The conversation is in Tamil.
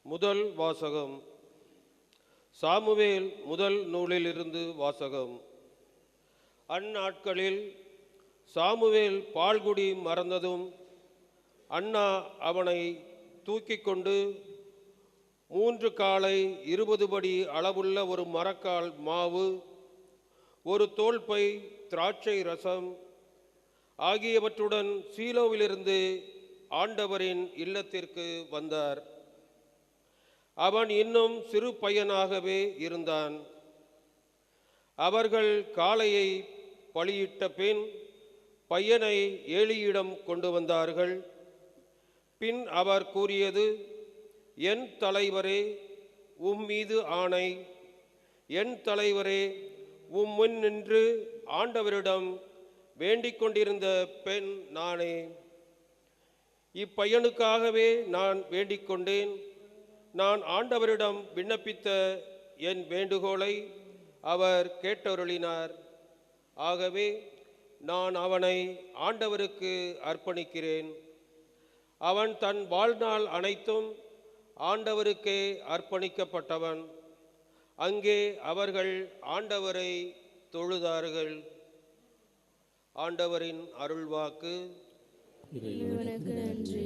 முதல் வாசகம். சாமுவேல் முதல் நூலிலிருந்து வாசகம். அந்நாட்களில் சாமுவேல் பால்குடி மறந்ததும் அன்னா அவனை தூக்கி கொண்டு 3 காலை 20 படி அளவுள்ள ஒரு மரக்கால் மாவு, ஒரு தோல்பை திராட்சை ரசம் ஆகியவற்றுடன் சீலோவிலிருந்து ஆண்டவரின் இல்லத்திற்கு வந்தார். அவன் இன்னும் சிறு பையனாகவே இருந்தான். அவர்கள் காளையை பலியிட்ட பின் பையனை ஏலியிடம் கொண்டு வந்தார்கள். பின் அவர் கூறியது, என் தலைவரே, மீது ஆணை, என் தலைவரே, முன் நின்று ஆண்டவரிடம் வேண்டிக் கொண்டிருந்த பெண் நானே. இப்பையனுக்காகவே நான் வேண்டிக் கொண்டேன். நான் ஆண்டவரிடம் விண்ணப்பித்த என் வேண்டுகோளை அவர் கேட்டருளினார். ஆகவே நான் அவனை ஆண்டவருக்கு அர்ப்பணிக்கிறேன். அவன் தன் வாழ்நாள் அனைத்தும் ஆண்டவருக்கே அர்ப்பணிக்கப்பட்டவன். அங்கே அவர்கள் ஆண்டவரை தொழுதார்கள். ஆண்டவரின் அருள்வாக்கு. இறைவனுக்கு நன்றி.